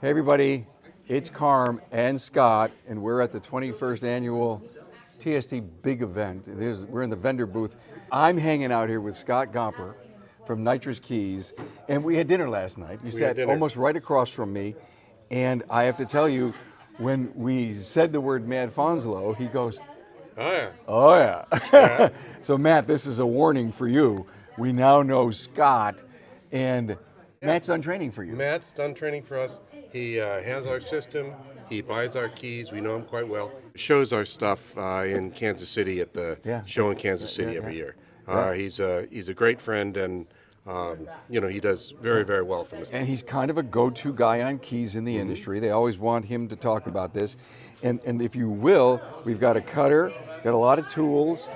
Hey everybody, it's Carm and Scott, and we're at the 21st annual TST big event. We're in the vendor booth. I'm hanging out here with Scott Gompper from Nitrous Keys, and we had dinner last night. You sat almost right across from me, and I have to tell you, when we said the word Matt Fanslow, he goes, Oh yeah. oh yeah. Yeah. So Matt, this is a warning for you. We now know Scott, and Matt's done training for you. Matt's done training for us. He has our system. He buys our keys. We know him quite well. Shows our stuff in Kansas City at the show in Kansas City every year. He's a great friend, and he does very, very well for us. And he's kind of a go-to guy on keys in the industry. They always want him to talk about this. And if you will, we've got a cutter, got a lot of tools.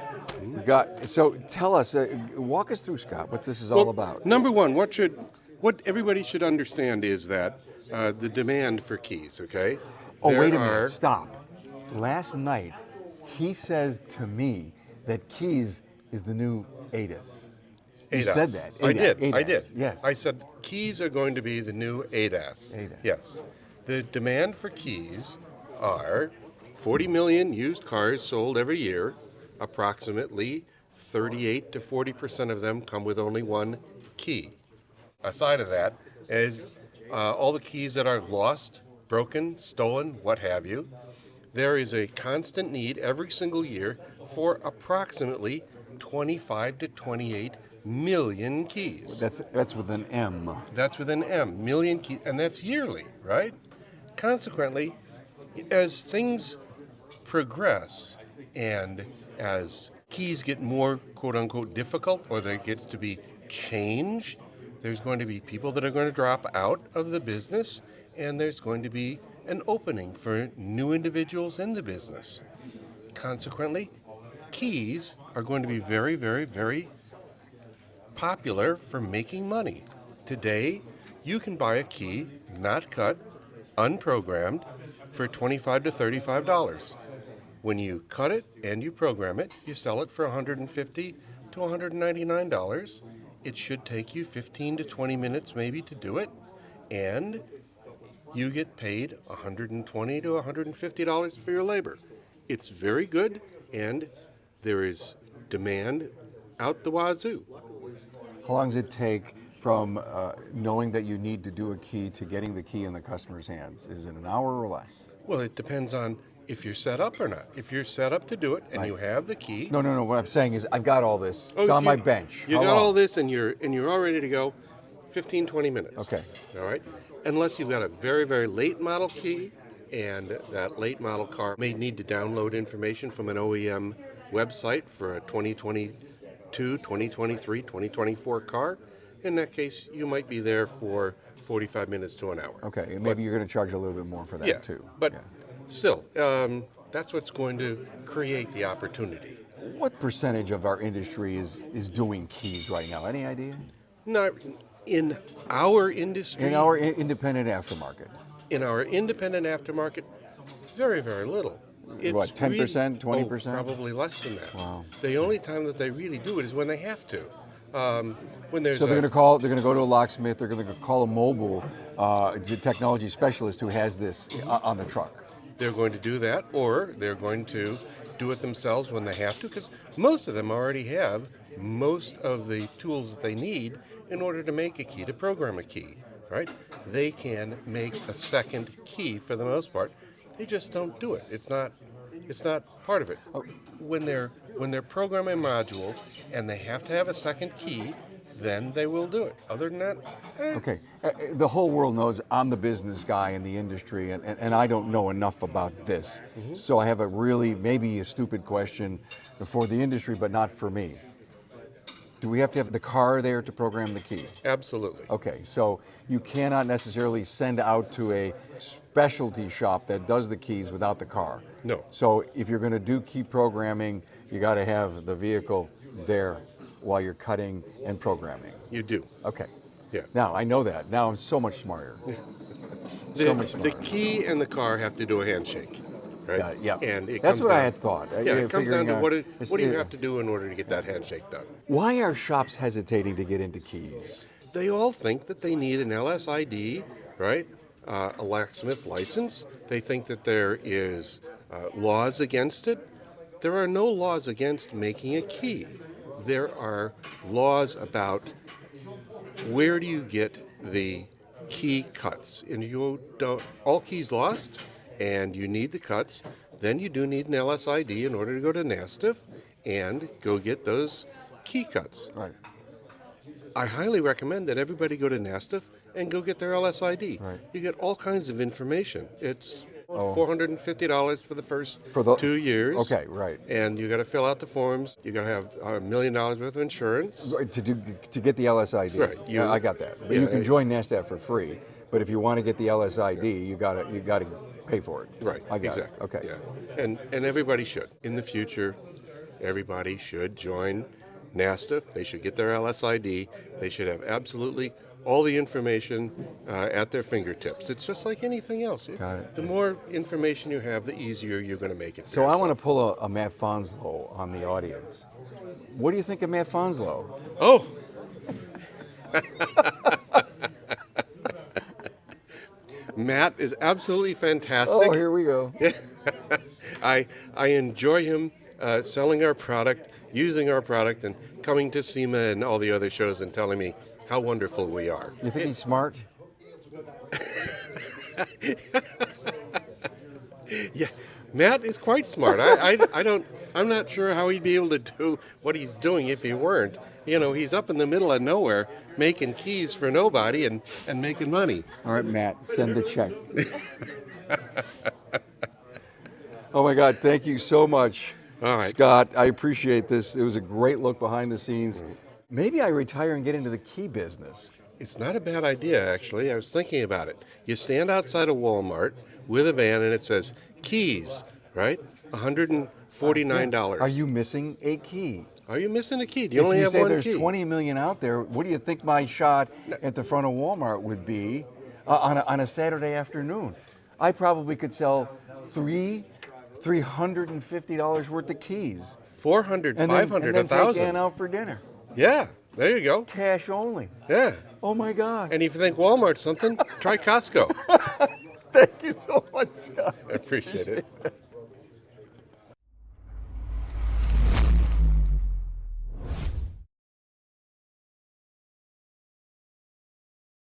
So tell us, walk us through, Scott, what this is all about. Number one, what everybody should understand is that the demand for keys, okay? Oh, wait a minute, stop. Last night, he says to me that keys is the new ADAS. You said that. I did. Yes. I said keys are going to be the new ADAS. Yes. The demand for keys are 40 million used cars sold every year. Approximately 38 to 40% of them come with only one key. Aside of that is all the keys that are lost, broken, stolen, what have you. There is a constant need every single year for approximately 25 to 28 million keys. That's with an M. That's with an M, million keys, and that's yearly, right? Consequently, as things progress and as keys get more quote-unquote difficult, or there gets to be change, there's going to be people that are going to drop out of the business, and there's going to be an opening for new individuals in the business. Consequently, keys are going to be very, very, very popular for making money. Today, you can buy a key, not cut, unprogrammed, for $25 to $35. When you cut it and you program it, you sell it for $150 to $199. It should take you 15 to 20 minutes maybe to do it, and you get paid $120 to $150 for your labor. It's very good, and there is demand out the wazoo. How long does it take from knowing that you need to do a key to getting the key in the customer's hands? Is it an hour or less? Well, it depends on if you're set up or not. If you're set up to do it and you have the key. No. What I'm saying is I've got all this. It's on my bench. You got all this and you're all ready to go. 15, 20 minutes. Okay. All right. Unless you've got a very, very late model key, and that late model car may need to download information from an OEM website for a 2022, 2023, 2024 car. In that case, you might be there for 45 minutes to an hour. Okay, and maybe you're going to charge a little bit more for that too. But still, that's what's going to create the opportunity. What percentage of our industry is doing keys right now? Any idea? Not in our industry. In our independent aftermarket. In our independent aftermarket, very, very little. It's what, 10%, 20%? Probably less than that. Wow. The only time that they really do it is when they have to. When there's so they're going to go to a locksmith. They're going to call a mobile technology specialist who has this on the truck. They're going to do that, or they're going to do it themselves when they have to, because most of them already have most of the tools that they need in order to make a key, to program a key, right? They can make a second key for the most part. They just don't do it. It's not part of it. When they're programming a module and they have to have a second key, then they will do it. Other than that, Okay. The whole world knows I'm the business guy in the industry, and I don't know enough about this. Mm-hmm. So I have maybe a stupid question for the industry, but not for me. Do we have to have the car there to program the key? Absolutely. Okay, so you cannot necessarily send out to a specialty shop that does the keys without the car. No. So if you're going to do key programming, you got to have the vehicle there while you're cutting and programming. You do. Okay. Yeah. Now I know that. Now I'm so much smarter. The key and the car have to do a handshake, right? Yeah. And that's what I had thought. It comes down to what do you have to do in order to get that handshake done. Why are shops hesitating to get into keys? They all think that they need an LSID, right? a locksmith license. They think that there is laws against it. There are no laws against making a key. There are laws about where do you get the key cuts. And you don't, all keys lost, and you need the cuts. Then you do need an LSID in order to go to NASTF and go get those key cuts. Right. I highly recommend that everybody go to NASTF and go get their LSID. Right. You get all kinds of information. It's $450 for the first For the 2 years. Okay, right. And you got to fill out the forms. You got to have $1 million worth of insurance. Right, to get the LSID. Right, Yeah, I got that. But you can join NASDAQ for free. But if you want to get the LSID, you got to pay for it. Right. I got exactly. it. Okay. Yeah. And everybody should. In the future, everybody should join NASTF. They should get their LSID. They should have absolutely all the information at their fingertips. It's just like anything else. Got it. The more information you have, the easier you're going to make it. So I want to pull a Matt Fanslow on the audience. What do you think of Matt Fanslow? Oh. Matt is absolutely fantastic. Oh, here we go. I enjoy him selling our product, using our product, and coming to SEMA and all the other shows and telling me how wonderful we are. You think he's smart? Yeah, Matt is quite smart. I'm not sure how he'd be able to do what he's doing if he weren't. You know, he's up in the middle of nowhere making keys for nobody and making money. All right, Matt, send the check. Oh my God, thank you so much, All right. Scott. I appreciate this. It was a great look behind the scenes. Maybe I retire and get into the key business. It's not a bad idea, actually. I was thinking about it. You stand outside of Walmart with a van and it says keys, right? $149. Are you missing a key? Are you missing a key? Do you only have one there's key? 20 million out there, what do you think my shot at the front of Walmart would be on a Saturday afternoon? I probably could sell $350 worth of keys. 400, And 500, then take 1,000. Ann out for dinner. Yeah, there you go. Cash only. Yeah. Oh my God. And if you think Walmart's something, try Costco. Thank you so much, Scott. I appreciate it.